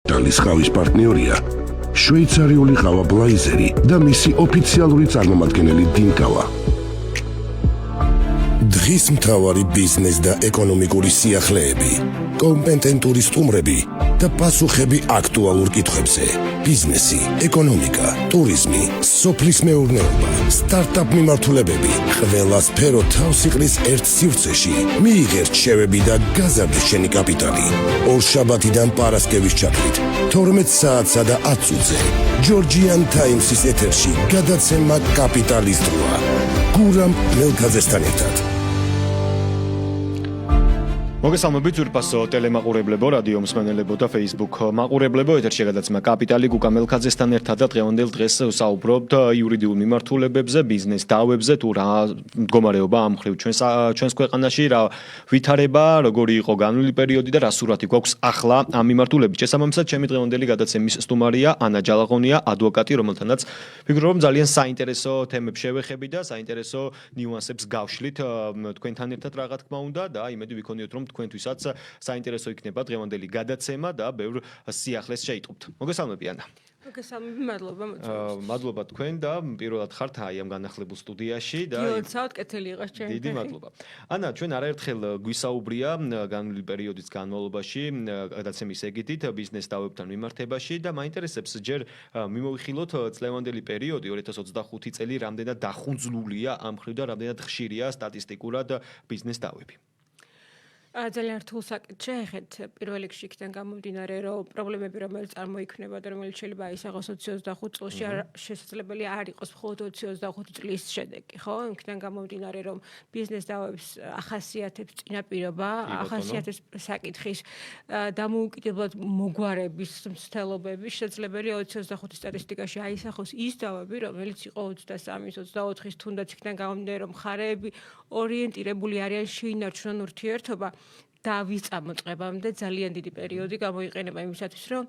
კაპიტალის ყავის პარტნიორია შვეიცარიული ყავა ბლაიზერი და მისი ოფიციალური წარმომადგენელი დინკავა. დღის მთავარი ბიზნეს და ეკონომიკური სიახლეები, კომპეტენტური სტუმრები და პასუხები აქტუალურ კითხვებზე. ბიზნესი, ეკონომიკა, ტურიზმი, სოფლის მეურნეობა, სტარტაპ მიმართულებები, ყველა სფერო თავს იყრის ერთ სივრცეში. მიიღე რჩევები და გაზარდე შენი კაპიტალი. ორშაბათიდან პარასკევის ჩათვლით 12 საათსა და 10 წუთზე ჯორჯიან ტაიმსის ეთერში გადაცემა კაპიტალის დროა. გურამ მელქაძესთან ერთად. მოგესალმებით ძვირფასო ტელემაყურებლებო, რადიო მსმენელებო და Facebook მაყურებლებო, ეთერში გადაცემა კაპიტალი გუკა მელქაძესთან ერთად და დღევანდელ დღეს ვსაუბრობთ იურიდიულ მიმართულებებზე, ბიზნეს დავებზე, თუ რა მდგომარეობა ამ მხრივ ჩვენს ქვეყანაში, რა ვითარება, როგორი იყო განვლილი პერიოდი და რა სურათი გვაქვს ახლა ამ მიმართულებით. შესაბამისად, ჩემი დღევანდელი გადაცემის სტუმარია ანა ჯალაღონია, ადვოკატი, რომელთანაც ვფიქრობ, რომ ძალიან საინტერესო თემებს შევეხები და საინტერესო ნიუანსებს გავშლით თქვენთან ერთად რა თქმა უნდა და იმედი ვიქონიოთ, რომ თქვენთვისაც საინტერესო იქნება დღევანდელი გადაცემა და ბევრ სიახლეს შეიტყობთ. მოგესალმები ანა. მოგესალმები, მადლობა მოწვევისთვის. მადლობა თქვენ და პირველად ხართ ამ განახლებულ სტუდიაში და გიოცავთ, კეთილი იყოს ჩემი. დიდი მადლობა. ანა, ჩვენ არაერთხელ გვისაუბრია განვლილი პერიოდის განმავლობაში გადაცემის ეგიდით ბიზნეს დავებთან მიმართებაში და მაინტერესებს ჯერ მიმოვიხილოთ წლევანდელი პერიოდი 2025 წელი რამდენად დახუნძლულია ამ მხრივ და რამდენად ხშირია სტატისტიკურად ბიზნეს დავები. ძალიან რთულ საკითხს შეეხეთ პირველ რიგში იქიდან გამომდინარე, რომ პრობლემები, რომელიც წარმოიქმნება და რომელიც შეიძლება აისახოს 25 წელში, შესაძლებელი არ იყოს მხოლოდ 25 წლის შედეგი, ხო? იქიდან გამომდინარე, რომ ბიზნეს დავებს ახასიათებს წინაპირობა, ახასიათებს საკითხის დამოუკიდებლად მოგვარების მცდელობები, შესაძლებელია 25 სტატისტიკაში აისახოს ის დავები, რომელიც იყო 23, 24-ის, თუნდაც იქიდან გამომდინარე, რომ მხარეები ორიენტირებული არიან შეინარჩუნონ ურთიერთობა დავის წამოწყებამდე ძალიან დიდი პერიოდი გამოიყენება იმისათვის, რომ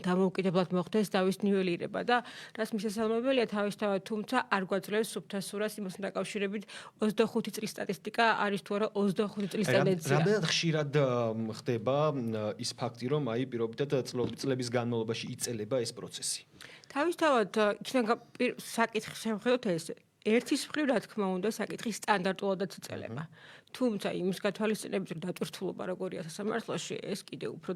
დამოუკიდებლად მოხდეს დავის ნიველირება და რაც მისასალმებელია თავისთავად, თუმცა არ გვაძლევს სუფთა სურათს იმასთან დაკავშირებით 25 წლის სტატისტიკა არის თუ არა 25 წლის ტენდენცია. რამდენად ხშირად ხდება ის ფაქტი, რომ აი პირობითად წლების განმავლობაში იწელება ეს პროცესი? თავისთავად იქიდან საკითხის შემხედოთ ეს ერთის მხრივ რა თქმა უნდა საკითხი სტანდარტულადაც იწელება. თუმცა იმის გათვალისწინებით რომ დატვირთულობა როგორია სასამართლოში, ეს კიდევ უფრო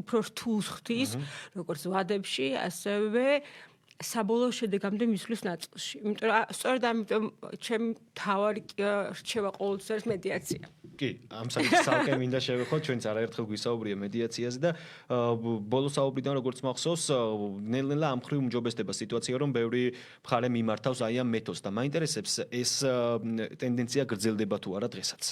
უფრო რთულს ხდის, როგორც ვადებში, ასევე საბოლოო შედეგამდე მისვლის ნაწილში. იმიტომ რომ სწორედ ამიტომ ჩემი მთავარი რჩევა ყოველთვის არის მედიაცია. კი, ამ საკითხს ცალკე მინდა შევეხოთ, ჩვენც არაერთხელ გვისაუბრია მედიაციაზე და ბოლო საუბრიდან როგორც მახსოვს, ნელ-ნელა ამ მხრივ უმჯობესდება სიტუაცია, რომ ბევრი მხარე მიმართავს აი ამ მეთოდს და მაინტერესებს ეს ტენდენცია გრძელდება თუ არა დღესაც.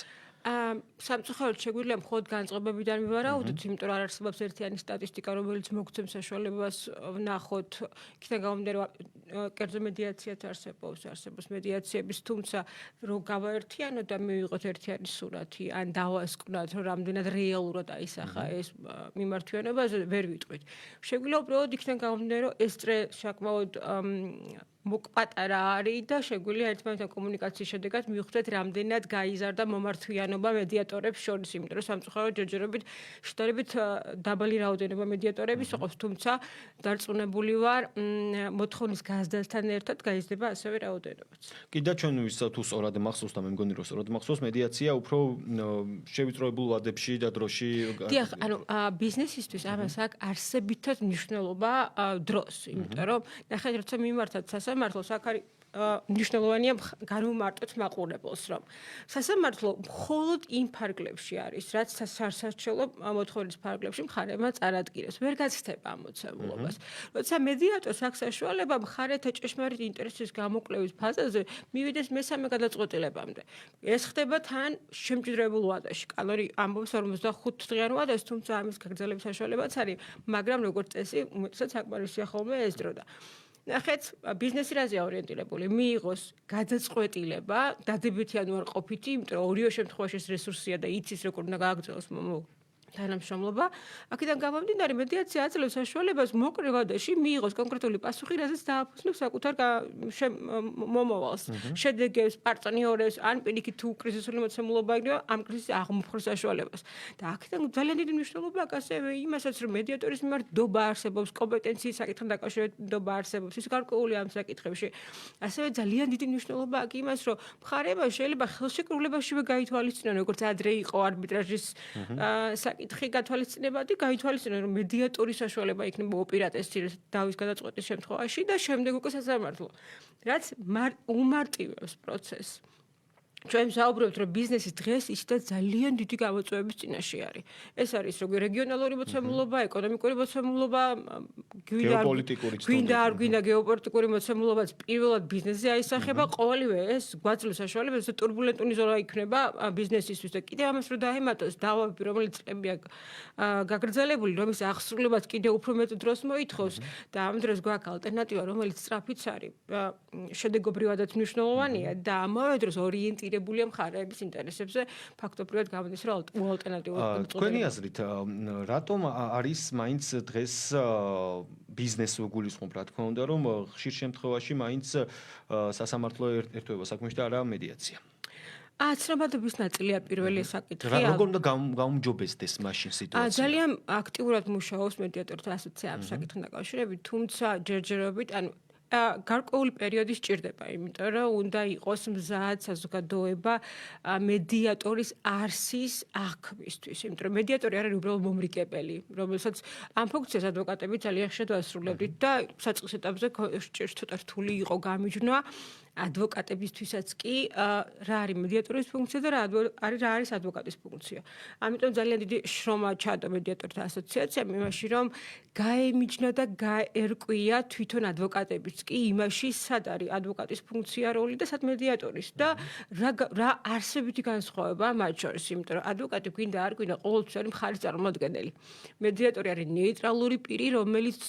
სამწუხაროდ შეგვიძლია მხოლოდ განწყობებიდან მივარაუდოთ, იმიტომ რომ არ არსებობს ერთიანი სტატისტიკა, რომელიც მოგცემს საშუალებას ვნახოთ, იქიდან გამომდინარე, კერძო მედიაციაც არსებობს მედიაციების, თუმცა რომ გავაერთიანოთ და მივიღოთ ერთიანი სურათი, ან დავასკვნათ, რომ რამდენად რეალურად აისახა ეს მიმართვიანობა, ვერ ვიტყვით. შეგვიძლია უბრალოდ იქიდან გამომდინარე, რომ ეს წრე საკმაოდ მოკპატარა არის და შეგვიძლია ერთმანეთთან კომუნიკაციის შედეგად მივხვდეთ, რამდენად გაიზარდა მომართვიანობა მედიატორებს შორის, იმიტომ რომ სამწუხაროდ ჯერჯერობით შედარებით დაბალი რაოდენობა მედიატორების იყო, თუმცა დარწმუნებული ვარ, მოთხოვნის გაზრდასთან ერთად გაიზრდება ასევე რაოდენობაც. კი და ჩვენ თუ სწორად მახსოვს და მე მგონი რომ სწორად მახსოვს, მედიაცია უფრო შევიწროებულ ვადებში და დროში დიახ, ანუ ბიზნესისთვის ამას აქვს არსებითად მნიშვნელობა დროს, იმიტომ რომ ნახეთ, როცა მიმართათ სასამართლოს, აქ არის მნიშვნელოვანია განვმარტოთ მაყურებელს, რომ სასამართლო მხოლოდ იმ ფარგლებში არის, რაც სასარჩელო მოთხოვნის ფარგლებში მხარეებმა წარადგინეს. ვერ გაცდება ამ მოცემულობას. როცა მედიატორს აქვს საშუალება მხარეთა ჭეშმარიტ ინტერესის გამოკვლევის ფაზაზე მივიდეს მესამე გადაწყვეტილებამდე. ეს ხდება თან შემჭიდროებულ ვადაში. კანონი ამბობს 45 დღიან ვადას, თუმცა ამის გაგრძელების საშუალებაც არის, მაგრამ როგორც წესი, უმეტესად საკმარისია ხოლმე ეს დრო და ნახეთ, ბიზნესი რაზეა ორიენტირებული? მიიღოს გადაწყვეტილება, დადებითი ან უარყოფითი, იმიტომ რომ ორივე შემთხვევაში ეს რესურსია და იცის როგორ უნდა გააგრძელოს თანამშრომლობა. აქედან გამომდინარე მედიაცია აძლევს საშუალებას მოკლე ვადაში მიიღოს კონკრეტული პასუხი, რაზეც დააფუძნებს საკუთარ მომავალს. შედეგებს, პარტნიორებს, ან პირიქით თუ კრიზისული მოცემულობა იქნება, ამ კრიზისის აღმოფხვრას საშუალებას. და აქედან ძალიან დიდი მნიშვნელობა აქვს ასევე იმასაც, რომ მედიატორის მიმართ ნდობა არსებობს, კომპეტენციის საკითხთან დაკავშირებით ნდობა არსებობს, ის გარკვეული ამ საკითხებში. ასევე ძალიან დიდი მნიშვნელობა აქვს იმას, რომ მხარეებმა შეიძლება ხელშეკრულებაშივე გაითვალისწინონ, როგორც ადრე იყო არბიტრაჟის საკითხი გათვალისწინებადი, გაითვალისწინონ, რომ მედიატორის საშუალება იქნება ოპერატორის დავის გადაწყვეტის შემთხვევაში და შემდეგ უკვე სასამართლო. რაც უმარტივებს პროცესს. ჩვენ საუბრობთ, რომ ბიზნესი დღეს ისედაც ძალიან დიდი გამოწვევების წინაშე არის. ეს არის როგორი რეგიონალური მოცემულობა, ეკონომიკური მოცემულობა, გვინდა არ გვინდა გეოპოლიტიკური მოცემულობაც პირველად ბიზნესზე აისახება, ყოველივე ეს გვაძლევს საშუალებას, რომ ტურბულენტური ზონა იქნება ბიზნესისთვის და კიდევ ამას რომ დაემატოს დავაბი, რომელიც წლებია გაგრძელებული, რომ ის აღსრულებაც კიდევ უფრო მეტ დროს მოითხოვს და ამ დროს გვაქვს ალტერნატივა, რომელიც სწრაფიც არის, შედეგობრივადაც მნიშვნელოვანია და ამავე დროს ორიენტირებულია მხარეების ინტერესებზე, ფაქტობრივად გამოდის, რომ ალტერნატივა თქვენი აზრით, რატომ არის მაინც დღეს ბიზნესს გულისხმობ, რა თქმა უნდა, რომ ხშირ შემთხვევაში მაინც სასამართლო ერთვება საქმეში და არა მედიაცია? ცნობადობის ნაწილია პირველი საკითხი. როგორ უნდა გაუმჯობესდეს მაშინ სიტუაცია? ძალიან აქტიურად მუშაობს მედიატორთა ასოციაცია ამ საკითხთან დაკავშირებით, თუმცა ჯერჯერობით, ანუ გარკვეული პერიოდი სჭირდება, იმიტომ რომ უნდა იყოს მზად საზოგადოება მედიატორის არსის აღქმისთვის, იმიტომ რომ მედიატორი არის უბრალოდ მომრიგებელი, რომელსაც ამ ფუნქციას ადვოკატები ძალიან ხშირად ასრულებდით და საწყის ეტაპზე ცოტა რთული იყო გამიჯვნა ადვოკატებისთვისაც კი რა არის მედიატორის ფუნქცია და რა არის ადვოკატის ფუნქცია. ამიტომ ძალიან დიდი შრომა ჩაადო მედიატორთა ასოციაციამ იმაში, რომ გაემიჯნა და გაერკვია თვითონ ადვოკატებიც კი იმაში, სად არის ადვოკატის ფუნქცია, როლი და სად მედიატორის და რა არსებითი განსხვავებაა მათ შორის, იმიტომ რომ ადვოკატი გვინდა არ გვინდა ყოველთვის არის მხარის წარმომადგენელი. მედიატორი არის ნეიტრალური პირი, რომელიც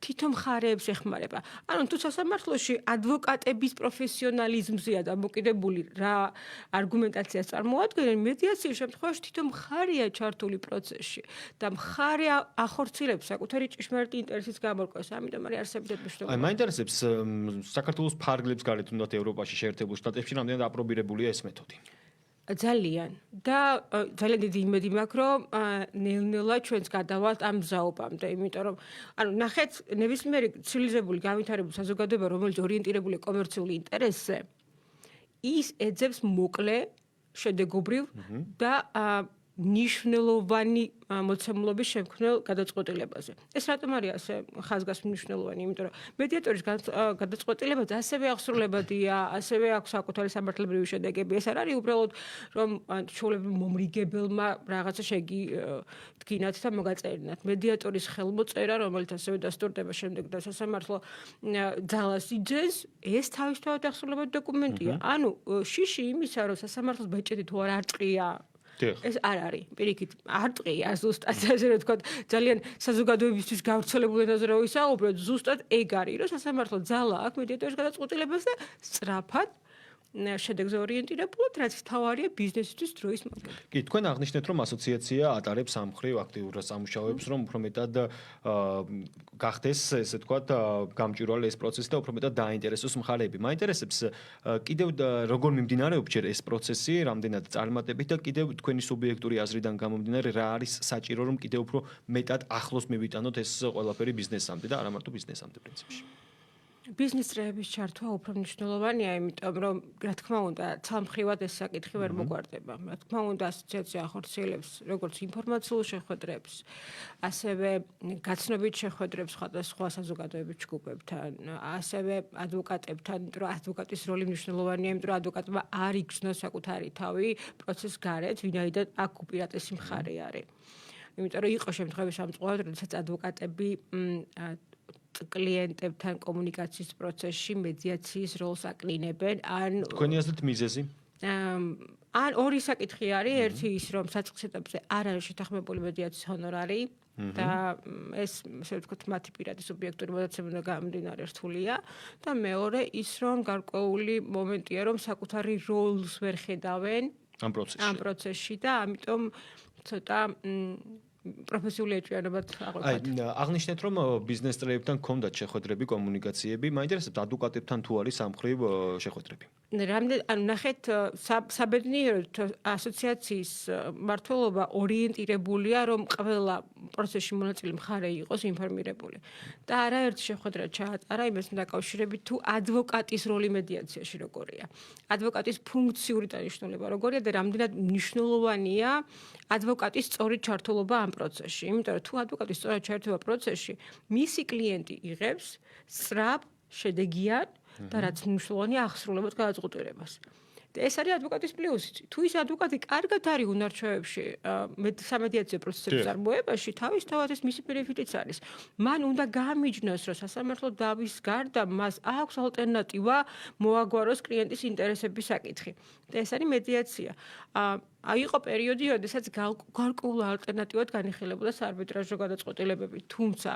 თვითონ მხარეებს ეხმარება. ანუ თუ სასამართლოში ადვოკატების პროფესიონალიზმზეა დამოკიდებული რა არგუმენტაციას წარმოადგენენ, მედიაციის შემთხვევაში თვითონ მხარეა ჩართული პროცესში და მხარე ახორციელებს საკუთარი ჭიშმარიტი ინტერესის გამორკვევას. ამიტომ არის არსებითად მნიშვნელოვანი. აი, მაინტერესებს საქართველოს ფარგლებს გარეთ უნდათ ევროპაში შეერთებულ შტატებში რამდენად აპრობირებულია ეს მეთოდი? ძალიან და ძალიან დიდი იმედი მაქვს, რომ ნელ-ნელა ჩვენც გადავალთ ამ მზაობამდე, იმიტომ რომ ანუ ნახეთ ნებისმიერი ცივილიზებული განვითარებული საზოგადოება, რომელიც ორიენტირებულია კომერციული ინტერესზე, ის ეძებს მოკლე, შედეგობრივ და ნიშნულოვანი მოცემულობის შემქმნელ გადაწყვეტილებაზე. ეს რატომ არის ასე ხაზგასმ მნიშვნელოვანი? იმიტომ რომ მედიატორის გადაწყვეტილებაც ასევე აღსრულებადია, ასევე აქვს საკუთარი სამართლებრივი შედეგები. ეს არ არის უბრალოდ რომ ჩვეულებრივ მომრიგებელმა რაღაცა შეგინათ და მოგაწერინათ. მედიატორის ხელმოწერა, რომელიც ასევე დასტურდება შემდეგ და სასამართლო ძალას იძენს, ეს თავისთავად აღსრულებადი დოკუმენტია. ანუ შიში იმისა, რომ სასამართლოს ბეჭედი თუ არ არტყია ეს არ არის. პირიქით, არ ტყია ზუსტად, ასე რომ ვთქვათ, ძალიან საზოგადოებისთვის გავრცელებული ენაზე რო ვისაუბროთ, ზუსტად ეგ არის, რომ სასამართლო ძალა აქვს მედიატორის გადაწყვეტილებას და სწრაფად შედეგზე ორიენტირებულად, რაც თავარია ბიზნესისთვის დროის მაგალითად. კი, თქვენ აღნიშნეთ, რომ ასოციაცია ატარებს ამ მხრივ აქტიურ სამუშაოებს, რომ უფრო მეტად გახდეს, ესე ვთქვათ, გამჭვირვალე ეს პროცესი და უფრო მეტად დაინტერესოს მხარეები. მაინტერესებს კიდევ როგორ მიმდინარეობს ჯერ ეს პროცესი, რამდენად წარმატებით და კიდევ თქვენი სუბიექტური აზრიდან გამომდინარე, რა არის საჭირო, რომ კიდევ უფრო მეტად ახლოს მივიტანოთ ეს ყველაფერი ბიზნესამდე და არა მარტო ბიზნესამდე პრინციპში. ბიზნეს წრეების ჩართვა უფრო მნიშვნელოვანია, იმიტომ რომ რა თქმა უნდა, ცალმხრივად ეს საკითხი ვერ მოგვარდება. რა თქმა უნდა, ასოციაცია ახორციელებს როგორც ინფორმაციულ შეხვედრებს, ასევე გაცნობით შეხვედრებს სხვადასხვა საზოგადოების ჯგუფებთან, ასევე ადვოკატებთან, იმიტომ რომ ადვოკატის როლი მნიშვნელოვანია, იმიტომ რომ ადვოკატმა არ იგრძნოს საკუთარი თავი პროცესს გარეთ, ვინაიდან აქ უპირატესი მხარე არის. იმიტომ რომ იყო შემთხვევები სამწუხაროდ, როდესაც ადვოკატები კლიენტებთან კომუნიკაციის პროცესში მედიაციის როლს აკნინებენ, ან თქვენი აზრით მიზეზი? ან ორი საკითხი არის, ერთი ის რომ საწყის ეტაპზე არ არის შეთანხმებული მედიაციის ჰონორარი და ეს ასე ვთქვათ მათი პირადი სუბიექტური მონაცემიდან გამომდინარე რთულია და მეორე ის რომ გარკვეული მომენტია რომ საკუთარი როლს ვერ ხედავენ ამ პროცესში და ამიტომ ცოტა პროფესიული ეჭვიანობად აღვიქვათ. აღნიშნეთ რომ ბიზნეს წრეებთან ჰქონდათ შეხვედრები, კომუნიკაციები, მაინტერესებთ ადვოკატებთან თუ არის ამ მხრივ შეხვედრები. ნახეთ საბედნიეროდ ასოციაციის მმართველობა ორიენტირებულია რომ ყველა პროცესში მონაწილე მხარე იყოს ინფორმირებული. და არაერთი შეხვედრა ჩაატარა იმასთან დაკავშირებით თუ ადვოკატის როლი მედიაციაში როგორია. ადვოკატის ფუნქციური დანიშნულება როგორია და რამდენად მნიშვნელოვანია ადვოკატის სწორი ჩართულობა ამ პროცესში. იმიტომ რომ თუ ადვოკატის სწორად ჩართულობა პროცესში, მისი კლიენტი იღებს სწრაფ, შედეგიან და რაც მნიშვნელოვანია აღსრულებად გადაწყვეტილებას. და ეს არის ადვოკატის პლუსი. თუ ის ადვოკატი კარგად არის უნარჩვევებში სამედიაციო პროცესების წარმოებაში, თავისთავად ეს მისი ბენეფიტიც არის. მან უნდა გამიჯნოს, რომ სასამართლო დავის გარდა მას აქვს ალტერნატივა მოაგვაროს კლიენტის ინტერესების საკითხი. და ეს არის მედიაცია. იყო პერიოდი, როდესაც გარკვეულ ალტერნატივად განიხილებოდა საარბიტრაჟო გადაწყვეტილებები, თუმცა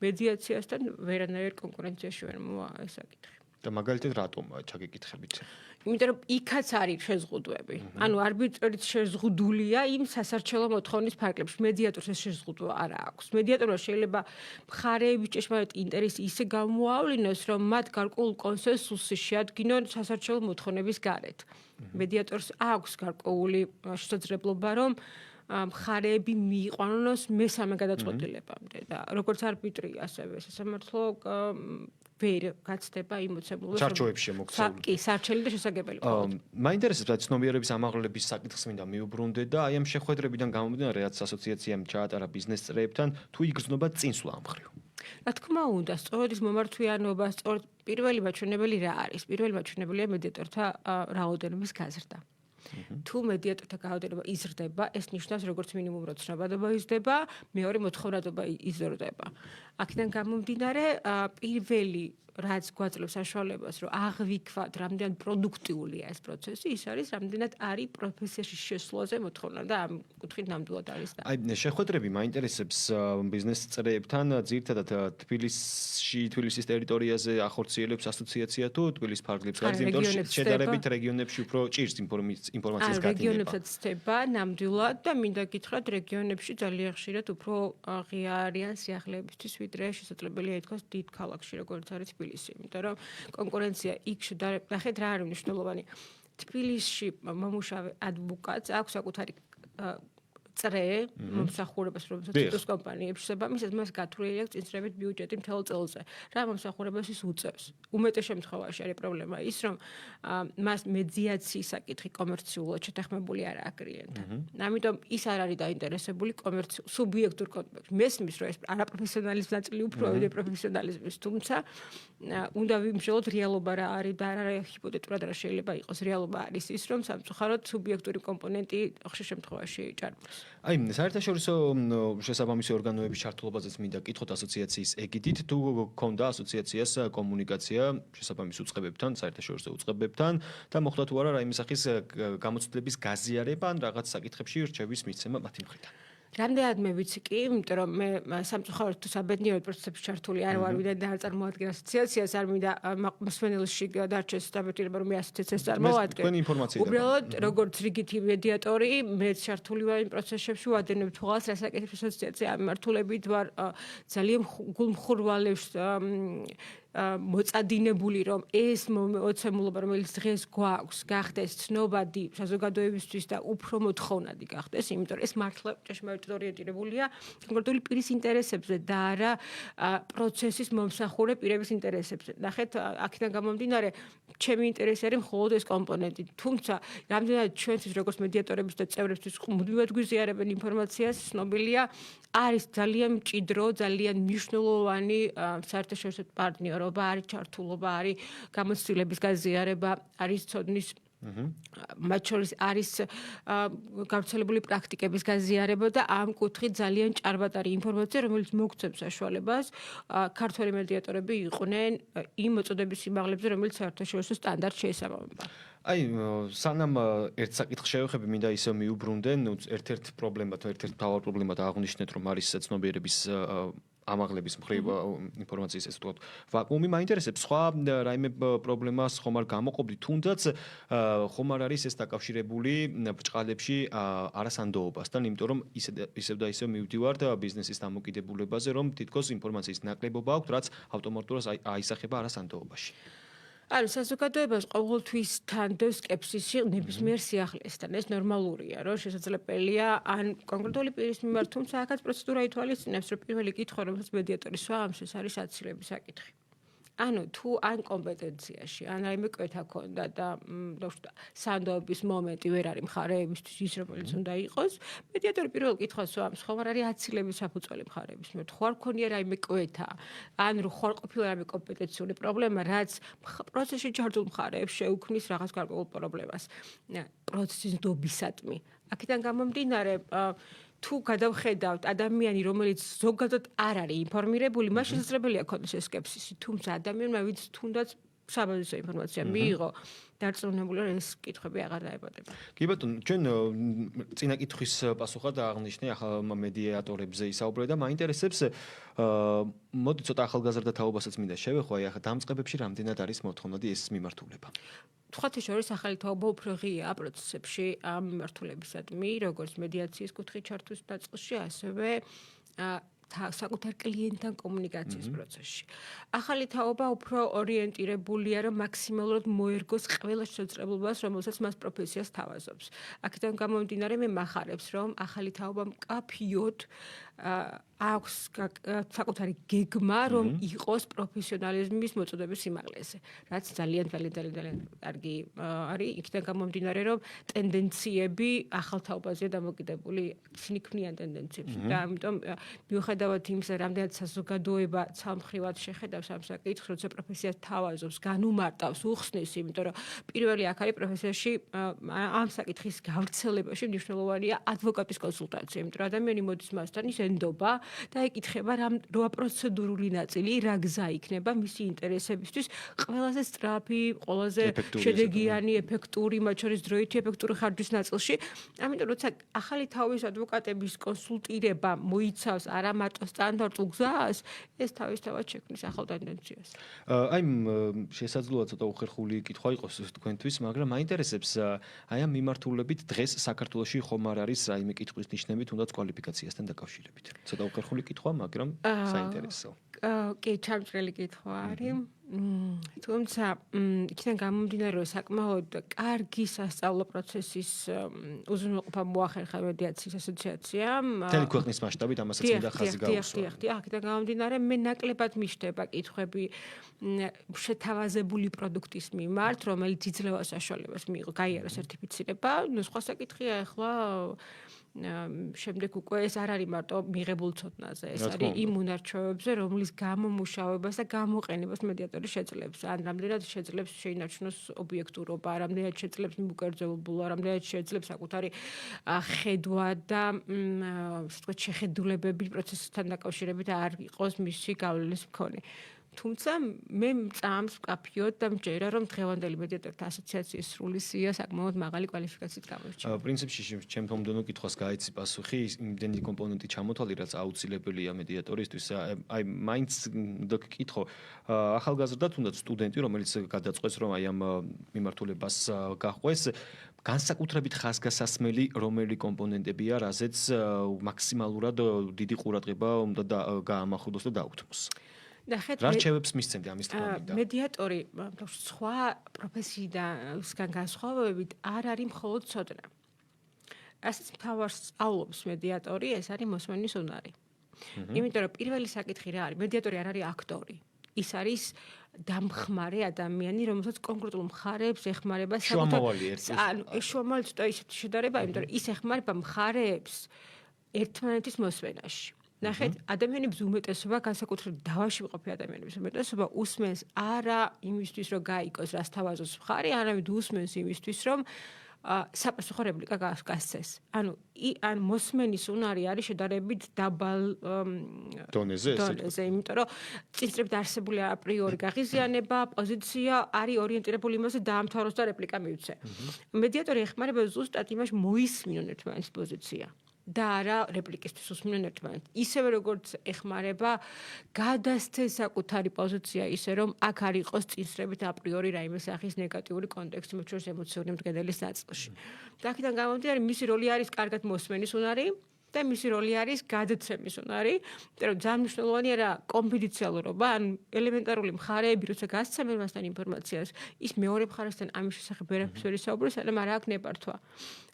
მედიაციასთან ვერანაირ კონკურენციაში ვერ მოვა ეს საკითხი. და მაგალითად რატომ ჩაგეკითხებით? იმიტომ რომ იქაც არის შეზღუდვები. ანუ არბიტრით შეზღუდულია იმ სასარჩელო მოთხოვნის ფარგლებში. მედიატორს ეს შეზღუდვა არ აქვს. მედიატორმა შეიძლება მხარეების ჭეშმარიტ ინტერესი ისე გამოავლინოს, რომ მათ გარკვეულ კონსენსუსში შეადგინონ სასარჩელო მოთხოვნების გარეთ. მედიატორს აქვს გარკვეული შესაძლებლობა, რომ მხარეები მიიყვანოს მესამე გადაწყვეტილებამდე და როგორც არბიტრი, ასევე სასამართლო ვერ გაცდება იმ მოცემულობას სარჩოებში შემოქცეული. კი, სარჩელი და შესაძლებელი ყოველთვის. მაინტერესებთ ცნობიერების ამაღლების საკითხს მინდა მიუბრუნდე და აი ამ შეხვედრებიდან გამომდინარე, რაც ასოციაციამ ჩაატარა ბიზნეს წრეებთან, თუ იგრძნობა წინსვლა ამ მხრივ. რა თქმა უნდა, სწორედ ის მომართვიანობა, სწორედ პირველი მაჩვენებელი რა არის? პირველი მაჩვენებელია მედიატორთა რაოდენობის გაზრდა. თუ მედიატორთა რაოდენობა იზრდება, ეს ნიშნავს როგორც მინიმუმ რომ ცნობადობა იზრდება, მეორე მოთხოვნადობა იზრდება. აქედან გამომდინარე, პირველი რაც გვაძლევს საშუალებას, რომ აღვიქვათ, რამდენად პროდუქტიულია ეს პროცესი, ის არის რამდენად არის პროფესიაში შესვლაზე მოთხოვნა და ამ კუთხით ნამდვილად არის და. აი, შეხვედრები მაინტერესებს ბიზნეს წრეებთან, ძირითადად თბილისის ტერიტორიაზე ახორციელებს ასოციაცია თუ თბილისის ფარგლებს გარს, იმიტომ რომ შედარებით რეგიონებში უფრო ჭირს ინფორმაციის გატანება. რეგიონებსაც ცდება ნამდვილად და მინდა გითხრათ, რეგიონებში ძალიან ხშირად უფრო ღია არიან სიახლეებისთვის, ვიდრე შესაძლებელია ითქვას დიდ ქალაქში, როგორც არის თბილისი. იმიტომ რომ კონკურენცია იქ ნახეთ რა არის მნიშვნელოვანი. თბილისში მომუშავე ადვოკატს აქვს საკუთარი წრე მომსახურებას რომელსაც კომპანიებში შესაბამისად მას გათვლილი აქვს წინსწრებით ბიუჯეტი მთელ წელზე. რა მომსახურებას ის უწევს? უმეტეს შემთხვევაში არის პრობლემა ის, რომ მას მედიაციის საკითხი კომერციულად შეთანხმებული არ აქვს კლიენტთან. ამიტომ ის არ არის დაინტერესებული კომერციულ სუბიექტურ კონტექსტში. მესმის, რომ ეს არაპროფესიონალიზმის ნაწილი უფრო ვიდრე პროფესიონალიზმის, თუმცა უნდა ვიმსჯელოთ რეალობა რა არის და რა ჰიპოთეტურად რა შეიძლება იყოს. რეალობა არის ის, რომ სამწუხაროდ სუბიექტური კომპონენტი ხშირ შემთხვევაში ჭარბობს. აი, საერთაშორისო შესაბამისი ორგანოების ჩართულობაზეც მინდა კითხოთ ასოციაციის ეგიდით, თუ გქონდა ასოციაციას კომუნიკაცია შესაბამის უწყებებთან, საერთაშორისო უწყებებთან და მოხდა თუ არა რაიმე სახის გამოცდილების გაზიარება ან რაღაც საკითხებში რჩევის მიცემა მათი მხრიდან. რამდენად მე ვიცი კი, იმიტომ რომ მე სამწუხაროდ თუ საბედნიეროდ პროცესებში ჩართული არ ვარ, ვიდრე და არ წარმოვადგენ ასოციაციას, არ მინდა მსმენელში დარჩეს დაბეჭდილება, რომ მე ასოციაციას წარმოვადგენ. თქვენი ინფორმაცია. უბრალოდ როგორც რიგითი მედიატორი, მე ჩართული ვარ იმ პროცესებში, ვადენებ თვალს, რა საკითხი ასოციაცია ამართულებით ვარ ძალიან გულმხურვალებს მოწადინებული რომ ეს მოცემულობა რომელიც დღეს გვაქვს გახდეს ცნობადი საზოგადოებისთვის და უფრო მოთხოვნადი გახდეს, იმიტომ რომ ეს მართლა ჭეშმარიტად ორიენტირებულია კონკრეტული პირის ინტერესებზე და არა პროცესის მომსახურე პირების ინტერესებზე. ნახეთ, აქედან გამომდინარე, ჩემი ინტერესი არის მხოლოდ ეს კომპონენტი. თუმცა, რამდენად ჩვენთვის როგორც მედიატორების და წევრებისთვის მუდმივად გვიზიარებენ ინფორმაციას, ცნობილია, არის ძალიან მჭიდრო, ძალიან მნიშვნელოვანი საერთაშორისო პარტნიორობა, არის ჩართულობა, არის გამოცდილების გაზიარება, არის ცოდნის მათ შორის არის გავრცელებული პრაქტიკების გაზიარება და ამ კუთხით ძალიან ჭარბად არის ინფორმაცია, რომელიც მოგცემს საშუალებას ქართველი მედიატორები იყვნენ იმ მოწოდების სიმაღლეზე, რომელიც საერთაშორისო სტანდარტს შეესაბამება. აი, სანამ ერთ საკითხს შევეხები, მინდა ისე მიუბრუნდე, ერთ-ერთ პრობლემად, ერთ-ერთ მთავარ პრობლემად აღნიშნეთ, რომ არის ცნობიერების ამაღლების მხრივ ინფორმაციის ესე ვთქვათ ვაკუუმი მაინტერესებს სხვა რაიმე პრობლემას ხომ არ გამოყოფდი თუნდაც ხომ არ არის ეს დაკავშირებული ბრჭყალებში არასანდოობასთან იმიტომ რომ ისევ და ისევ მივდივართ ბიზნესის დამოკიდებულებაზე რომ თითქოს ინფორმაციის ნაკლებობა აქვს რაც ავტომატურად აისახება არასანდოობაში ანუ საზოგადოებას ყოველთვის თანდებს სკეპსისი ნებისმიერ სიახლესთან ეს ნორმალურია რომ შესაძლებელია ან კონკრეტული პირის მიმართ თუმცა აქაც პროცედურა ითვალისწინებს რომ პირველი კითხვა რომელსაც მედიატორის სვამს ეს არის აცილების საკითხი ანუ თუ ან კომპეტენციაში ან რაიმე კვეთა ქონდა და სანდოობის მომენტი ვერ არის მხარეებისთვის ის რომელიც უნდა იყოს მედიატორი პირველ კითხვას სვამს ხომ არ არის აცილების საფუძველი მხარეების მიმართ ხო არ ქონია რაიმე კვეთა ან რო ხო არ ყოფილა რაიმე კომპეტენციური პრობლემა რაც პროცესში ჩართულ მხარეებს შეუქმნის რაღაც გარკვეულ პრობლემას პროცესის დობისადმი აქედან გამომდინარე თუ გადავხედავთ ადამიანი რომელიც ზოგადად არ არის ინფორმირებული მას შესაძლებელია ქონდეს ეს სკეპსისი თუმცა ადამიანმა ვინც თუნდაც საბაზისო ინფორმაცია მიიღო დარწმუნებული რომ ეს კითხვები აღარ დაებადება კი ბატონო ჩვენ წინა კითხვის პასუხად აღნიშნე ახალ მედიატორებზე ისაუბრე და მაინტერესებს მოდი ცოტა ახალგაზრდა თაობასაც მინდა შევეხო აი ახლა დამწყებებში რამდენად არის მოთხოვნადი ეს მიმართულება თქვათ შორის ახალი თაობა უფრო ღიაა პროცესებში ამ მიმართულებისადმი როგორც მედიაციის კუთხით ჩართვის დაწყისში ასევე საკუთარ კლიენტთან კომუნიკაციის პროცესში. ახალი თაობა უფრო ორიენტირებულია, რომ მაქსიმალურად მოერგოს ყველა შესაძლებლობას, რომელსაც მას პროფესიას თავაზობს. აქედან გამომდინარე, მე მახარებს, რომ ახალი თაობა მკაფიოდ აქვს საკუთარი გეგმა, რომ იყოს პროფესიონალიზმის მოწოდების სიმაღლეზე, რაც ძალიან კარგი არის. იქიდან გამომდინარე, რომ ტენდენციები ახალ თაობაზეა დამოკიდებული, ისინი ქმნიან ტენდენციებს და ამიტომ მიუხედავად იმისა, რამდენად საზოგადოება ცალმხრივად შეხედავს ამ საკითხს, როცა პროფესიას თავაზობს, განუმარტავს, უხსნის, იმიტომ რომ პირველი აქ არის პროფესიაში ამ საკითხის გავრცელებაში მნიშვნელოვანია ადვოკატის კონსულტაცია, იმიტომ რომ ადამიანი მოდის მასთან ის ენდობა და ეკითხება რა პროცედურული ნაწილი, რა გზა იქნება მისი ინტერესებისთვის ყველაზე სწრაფი, ყველაზე შედეგიანი, ეფექტური, მათ შორის დროითი ეფექტური ხარჯვის ნაწილში. ამიტომ როცა ახალი თაობის ადვოკატების კონსულტირება მოიცავს არა მარტო სტანდარტულ გზას, ეს თავისთავად შექმნის ახალ ტენდენციას. აი შესაძლოა ცოტა უხერხული კითხვა იყოს თქვენთვის, მაგრამ მაინტერესებს აი ამ მიმართულებით დღეს საქართველოში ხომ არ არის რაიმე კითხვის ნიშნები თუნდაც კვალიფიკაციასთან დაკავშირებით. ცოტა უხერხული კითხვა, მაგრამ საინტერესო. კი, ჩამწრელი კითხვა არის. თუმცა იქიდან გამომდინარე რომ საკმაოდ კარგი სასწავლო პროცესის უზრუნველყოფა მოახერხა მედიაციის ასოციაციამ მთელი ქვეყნის მასშტაბით ამასაც მინდა ხაზი გაუსვა. დიახ, აქედან გამომდინარე მე ნაკლებად მიშდება კითხვები შეთავაზებული პროდუქტის მიმართ, რომელიც იძლევა საშუალებას მიიღო გაიარო სერტიფიცირება, ნუ სხვა საკითხია ახლა შემდეგ უკვე ეს არ არის მარტო მიღებულ ცოდნაზე, ეს არის იმ უნარჩვევებზე, რომლის გამომუშავებას და გამოყენებას მედიატორი შეძლებს. ან რამდენად შეძლებს შეინარჩუნოს ობიექტურობა, რამდენად შეძლებს მიკერძებულობა, რამდენად შეძლებს საკუთარი ხედვა და შეხედულებები პროცესთან დაკავშირებით არ იყოს მისი გავლენის მქონე. თუმცა მე მწამს მკაფიოდ და მჯერა რომ დღევანდელი მედიატორთა ასოციაციის სრული სია საკმაოდ მაღალი კვალიფიკაციით გამოირჩევა. პრინციპში ჩემთან მომდენო კითხვას გაიცი პასუხი, იმდენი კომპონენტი ჩამოთვალე, რაც აუცილებელია მედიატორისთვის. აი მაინც გკითხო, ახალგაზრდა თუნდაც სტუდენტი, რომელიც გადაწყვეტს რომ აი ამ მიმართულებას გაყვეს, განსაკუთრებით ხაზგასასმელი რომელი კომპონენტებია, რაზეც მაქსიმალურად დიდი ყურადღება უნდა გაამახვილოს და დაუთმოს. რა რჩევებს მისცემდი ამის თქმა მინდა. მედიატორი სხვა პროფესიიდან განსხვავებით არ არის მხოლოდ ცოდნა. რასაც მთავარ სწავლობს მედიატორი, ეს არის მოსმენის უნარი. იმიტომ რომ პირველი საკითხი რა არის? მედიატორი არ არის აქტორი. ის არის დამხმარე ადამიანი, რომელსაც კონკრეტულ მხარეებს ეხმარება შუამავალი ერთის. ანუ შუამავალი ცოტა ისეთი შედარება, იმიტომ რომ ის ეხმარება მხარეებს ერთმანეთის მოსმენაში. ნახეთ, ადამიანების უმეტესობა, განსაკუთრებით დავაში მყოფი ადამიანების უმეტესობა უსმენს არა იმისთვის, რომ გაიგოს, რას თავაზობს მხარი, არამედ უსმენს იმისთვის, რომ საპასუხო რეპლიკა გასცეს. ანუ ან მოსმენის უნარი არის შედარებით დაბალ დონეზე, იმიტომ რომ წინსწრებით არსებული აპრიორი გაღიზიანება, პოზიცია არის ორიენტირებული იმაზე დაამთავროს და რეპლიკა მივცე. მედიატორი ეხმარება ზუსტად იმაში მოისმინონ ერთმანეთის პოზიცია. და არა რეპლიკისთვის უსმენენ ერთმანეთს. ისევე როგორც ეხმარება გადასცეს საკუთარი პოზიცია ისე რომ აქ არ იყოს წინსრებით აპრიორი რაიმე სახის ნეგატიური კონტექსტი მათ შორის ემოციური მდგენელის ნაწილში. და აქედან გამომდინარე მისი როლი არის კარგად მოსმენის უნარი და მისი როლი არის გადაცემის უნარი, იმიტომ რომ ძალიან მნიშვნელოვანია რა კონფიდენციალურობა, ან ელემენტარული მხარეები, როცა გასცემენ მასთან ინფორმაციას, ის მეორე მხარესთან ამის შესახებ ვერაფერს ვერ ისაუბრებს, ანუ არ აქვს ნებართვა.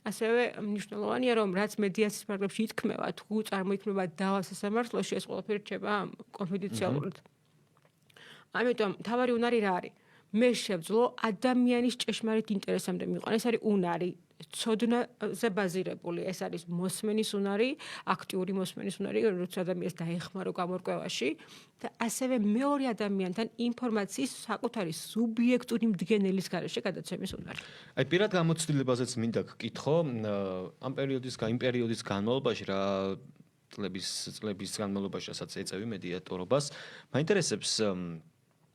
ასევე მნიშვნელოვანია რომ რაც მედიაციის ფარგლებში ითქმება, თუ წარმოიქმნება დავა სასამართლოში, ეს ყველაფერი რჩება კონფიდენციალურად. ამიტომ თავარი უნარი რა არის? მე შევძლო ადამიანის ჭეშმარიტ ინტერესამდე მიყვან. ეს არის უნარი. ცოდნაზე ბაზირებული, ეს არის მოსმენის უნარი, აქტიური მოსმენის უნარი, როცა ადამიანს დაეხმარო გამორკვევაში და ასევე მეორე ადამიანთან ინფორმაციის საკუთარი სუბიექტური მდგენელის გარეშე გადაცემის უნარი. აი პირად გამოცდილებაზეც მინდა გკითხო, ამ პერიოდის განმავლობაში რა წლების განმავლობაში რასაც ეწევი მედიატორობას, მაინტერესებს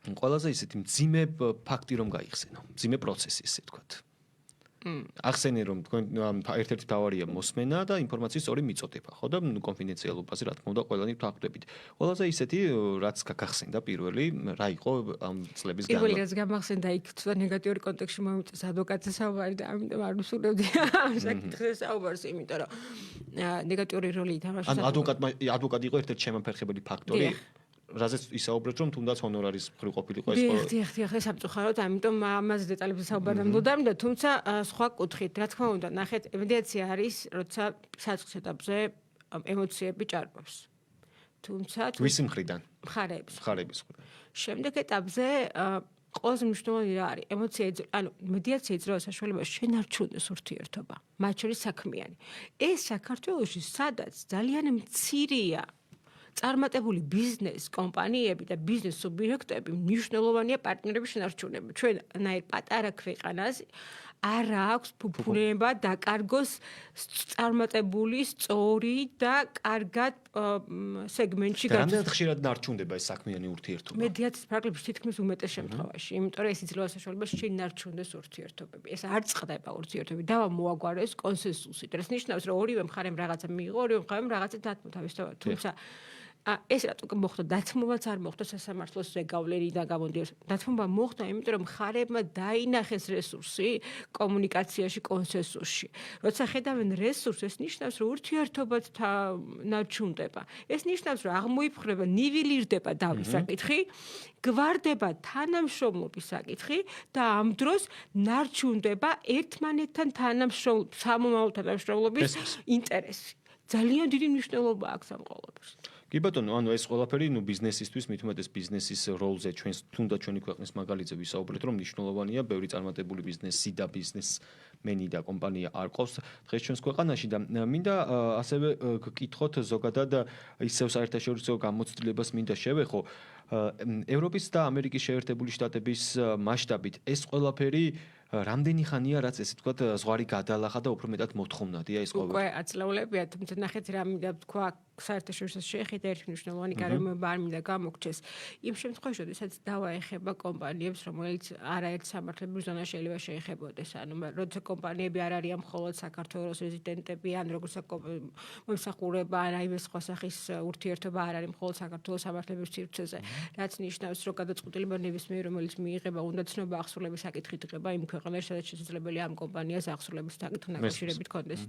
ყველაზე ისეთი მძიმე ფაქტი რომ გაიხსენო, მძიმე პროცესი ესე ვთქვათ. ახსენე რომ თქვენ ერთ-ერთი თავარია მოსმენა და ინფორმაციის სწორი მიწოდება, ხო და კონფიდენციალობაზე რა თქმა უნდა ყველანი ვთანხმდებით. ყველაზე ისეთი რაც გახსენდა პირველი, რა იყო ამ წლების განმავლობაში. პირველი რაც გამახსენდა იქ თუნდაც ნეგატიური კონტექსტში მომიწეს ადვოკატზე საუბარი და ამიტომ არ ვსურვებდი ამ საკითხზე საუბარს, იმიტომ რომ ნეგატიური როლი ითამაშა. ანუ ადვოკატი იყო ერთ-ერთი შემოფერხებელი ფაქტორი. რაზეც ისაუბრეთ რომ თუნდაც ჰონორარის მხრივ ყოფილიყო ეს ხო, ხე სამწუხაროდ, ამიტომ ამაზე დეტალებზე საუბარი მდოდა, თუმცა სხვა კუთხით, რა თქმა უნდა, ნახეთ, მედიაცია არის, როცა საწყის ეტაპზე ემოციები ჭარბობს. თუმცა ვისი მხრიდან? მხარეების მხრიდან. შემდეგ ეტაპზე ყველაზე მნიშვნელოვანი რა არის? მედიაცია იძლევა საშუალებას შენარჩუნდეს ურთიერთობა, მათ შორის საქმიანი. ეს საქართველოში სადაც ძალიან მცირეა წარმატებული ბიზნეს კომპანიები და ბიზნეს სუბიექტები მნიშვნელოვანია პარტნიორების შენარჩუნება. ჩვენნაირ პატარა ქვეყანას არ აქვს ფუფუნება დაკარგოს წარმატებული, სწორი და კარგად სეგმენტში რამდენად ხშირად ნარჩუნდება ეს საქმიანი ურთიერთობა? მედიაციის ფარგლებში თითქმის უმეტეს შემთხვევაში, იმიტომ რომ ეს იძლევა საშუალებას შენარჩუნდეს ურთიერთობები. ეს არ წყდება ურთიერთობები, დავა მოაგვარეს კონსენსუსით. ეს ნიშნავს, რომ ორივე მხარემ რაღაცა მიიღო, ორივე მხარემ რაღაცა დათმო თავისთავად. თუმცა ეს რატო მოხდა დათმობაც არ მოხდა სასამართლოს ზეგავლენიდან გამოდიოს. დათმობა მოხდა, იმიტომ რომ მხარეებმა დაინახეს რესურსი კომუნიკაციაში, კონსენსუსში. როცა ხედავენ რესურსს, ეს ნიშნავს, რომ ურთიერთობაც ნარჩუნდება. ეს ნიშნავს, რომ აღმოიფხრება, ნივილირდება დავის საკითხი, გვარდება თანამშრომლობის საკითხი და ამ დროს ნარჩუნდება ერთმანეთთან სამომავლო თანამშრომლობის ინტერესი. ძალიან დიდი მნიშვნელობა აქვს ამ ყველაფერს. კი ბატონო, ანუ ეს ყველაფერი ბიზნესისთვის, მით უმეტეს ბიზნესის როლზე ჩვენს თუნდაც ჩვენი ქვეყნის მაგალითზე ვისაუბრეთ, რომ მნიშვნელოვანია ბევრი წარმატებული ბიზნესი და ბიზნესმენი და კომპანია არ ყავს დღეს ჩვენს ქვეყანაში და მინდა ასევე გკითხოთ ზოგადად ისევ საერთაშორისო გამოცდილებას მინდა შევეხო ევროპის და ამერიკის შეერთებული შტატების მასშტაბით ეს ყველაფერი რამდენი ხანია რაც ესე ვთქვათ ზღვარი გადალახა და უფრო მეტად მოთხოვნადია ეს ყველაფერი. უკვე აწლაულებია, თუმცა ნახეთ რა მინდა თქვა საერთაშორისო შეხედა ერთი მნიშვნელოვანი გარემოება არ მინდა გამოგჩეს. იმ შემთხვევაში, როდესაც დავა ეხება კომპანიებს, რომელიც არაერთ სამართლებრივ ზონაში შეიძლება შეეხებოდეს. ანუ როცა კომპანიები არ არიან მხოლოდ საქართველოს რეზიდენტები, ან როგორც მომსახურება, ან აიმე სხვა სახის ურთიერთობა არ არის მხოლოდ საქართველოს სამართლებრივ სივრცეზე, რაც ნიშნავს, რომ გადაწყვეტილება ნებისმიერი, რომელიც მიიღება, უნდა ცნობა აღსრულების საკითხი დღება იმ ქვეყანაში, სადაც შესაძლებელია ამ კომპანიას აღსრულების საკითხთან დაკავშირებით კონდეს.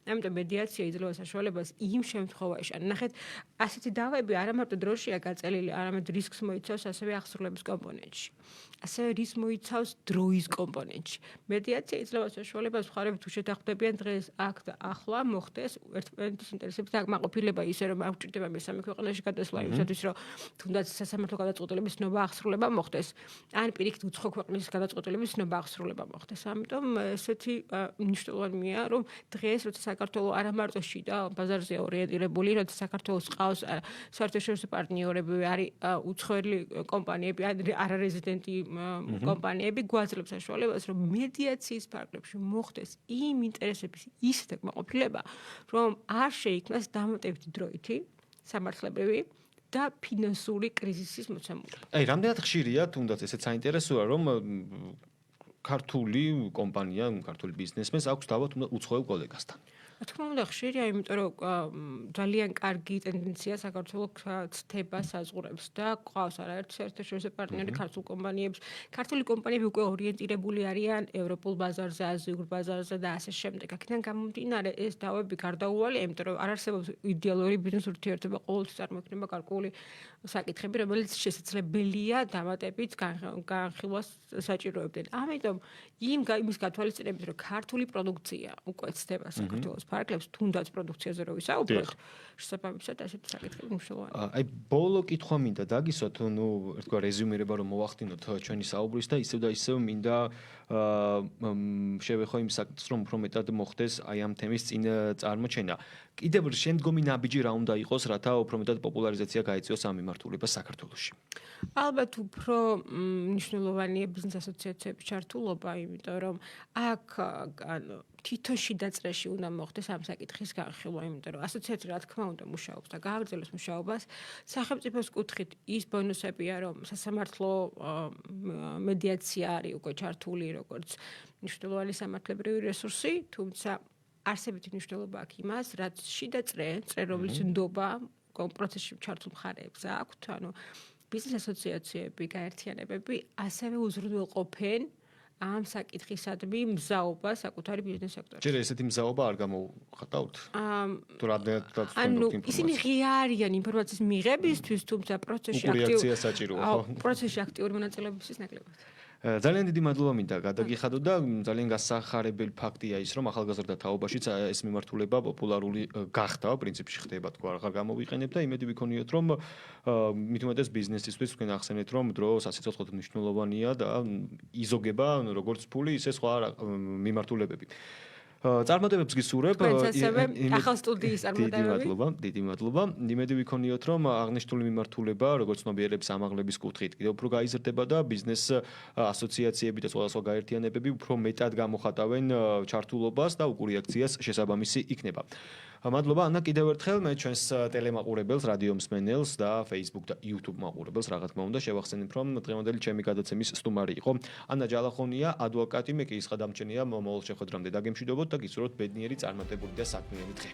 ამიტომ მედიაცია იძლევა საშუალებას იმ შემთხვევაში ნახეთ, ასეთი დავები არა მარტო დროშია გაწელილი, არამედ რისკს მოიცავს ასევე აღსრულების კომპონენტში. ასევე რისკს მოიცავს დროის კომპონენტში. მედიაცია იძლევა საშუალებას მხარეებს თუ შეთანხმდებიან დღეს აქ და ახლა მოხდეს ერთმანეთის ინტერესების დაკმაყოფილება ისე რომ არ გვჭირდება მესამე ქვეყანაში გადასვლა იმისათვის რომ თუნდაც სასამართლო გადაწყვეტილების ცნობა აღსრულება მოხდეს. ან პირიქით უცხო ქვეყნის გადაწყვეტილების ცნობა აღსრულება მოხდეს. ამიტომ ესეთი მნიშვნელოვანია რომ დღეს როცა საქართველოს არა მარტო შიდა ბაზარზე ორიენტირებული როცა საქართველოს ყავს საერთაშორისო პარტნიორები არის უცხოელი კომპანიები არარეზიდენტი კომპანიები გვაძლევს საშუალებას რომ მედიაციის ფარგლებში მოხდეს იმ ინტერესების ის დაკმაყოფილება რომ არ შეიქმნას დამატებითი დროითი სამართლებრივი და ფინანსური კრიზისის მოცემული. აი რამდენად ხშირია თუნდაც ესეც საინტერესოა რომ ქართული კომპანია, ქართული ბიზნესმენს აქვს დავა თუნდაც უცხოელ კოლეგასთან. რა თქმა უნდა ხშირია, იმიტომ რომ ძალიან კარგი ტენდენცია საქართველოს ცდება საზღურებს და ყავს არაერთი საერთაშორისო პარტნიორი ქართულ კომპანიებს. ქართული კომპანიები უკვე ორიენტირებული არიან ევროპულ ბაზარზე, აზიურ ბაზარზე და ასე შემდეგ. აქედან გამომდინარე ეს დავები გარდაუვალია, იმიტომ რომ არ არსებობს იდეალური ბიზნეს ურთიერთობა, ყოველთვის წარმოიქმნება გარკვეული საკითხები, რომელიც შესაძლებელია დამატებით განხილვას საჭიროებდნენ. ამიტომ იმის გათვალისწინებით, რომ ქართული პროდუქცია უკვე ცდება საქართველოს ფარგლებს, თუნდაც პროდუქციაზე რო ვისაუბროთ, შესაბამისად ასეთი საკითხები მნიშვნელოვანია. აი, ბოლო კითხვა მინდა დაგისვათ, ნუ ერთგვარ რეზიუმირება რომ მოვახდინოთ ჩვენი საუბრის და ისევ და ისევ მინდა შევეხო იმ საკითხს, რომ უფრო მეტად მოხდეს აი ამ თემის წინ წარმოჩენა. კიდევ შემდგომი ნაბიჯი რა უნდა იყოს, რათა უფრო მეტად პოპულარიზაცია გაეწიოს ამ მიმართულებას საქართველოში? ალბათ უფრო მნიშვნელოვანია ბიზნეს ასოციაციების ჩართულობა, იმიტომ რომ აქ თვითონ შიდა წრეში უნდა მოხდეს ამ საკითხის განხილვა, იმიტომ რომ ასოციაცია რა თქმა უნდა მუშაობს და გააგრძელოს მუშაობას. სახელმწიფოს კუთხით ის ბონუსებია, რომ სასამართლო მედიაცია არის უკვე ჩართული როგორც მნიშვნელოვანი სამართლებრივი რესურსი, თუმცა არსებითი მნიშვნელობა აქვს იმას, რაც შიდა წრე, რომლის ნდობა პროცესში ჩართულ მხარეებს აქვთ, ანუ ბიზნეს ასოციაციები, გაერთიანებები ასევე უზრუნველყოფენ ამ საკითხისადმი მზაობა საკუთარი ბიზნეს სექტორში. ჯერ ესეთი მზაობა არ გამოვხატავთ? თუ რამდენად ანუ ისინი ღია არიან ინფორმაციის მიღებისთვის, თუმცა პროცესში აქტიური მონაწილეობისთვის ნაკლებად. ძალიან დიდი მადლობა მინდა გადაგიხადოთ და ძალიან გასახარებელი ფაქტია ის, რომ ახალგაზრდა თაობაშიც ეს მიმართულება პოპულარული გახდა, პრინციპში ხდება თქვა, აღარ გამოვიყენებ და იმედი ვიქონიოთ, რომ მით უმეტეს ბიზნესისთვის თქვენ ახსენეთ, რომ დრო სასიცოცხლოდ მნიშვნელოვანია და იზოგება როგორც ფული, ისე სხვა მიმართულებები. წარმატებებს გისურვებ. ახალ სტუდიის წარმატებები. დიდი მადლობა. იმედი ვიქონიოთ, რომ აღნიშნული მიმართულება, როგორც ცნობიერების ამაღლების კუთხით, კიდევ უფრო გაიზრდება და ბიზნეს ასოციაციები და სხვადასხვა გაერთიანებები უფრო მეტად გამოხატავენ ჩართულობას და უკურიაქციას შესაბამისი იქნება. მადლობა ანა კიდევ ერთხელ მე ჩვენს ტელემაყურებელს, რადიო მსმენელს და Facebook და YouTube მაყურებელს რა თქმა უნდა შევახსენებ, რომ დღევანდელი ჩემი გადაცემის სტუმარი იყო ანა ჯალახონია, ადვოკატი, მე კი ის ხადამჩენია მომავალ შეხვედრამდე დაგემშვიდობოთ და გისურვოთ ბედნიერი, წარმატებული და საქმიანი დღე.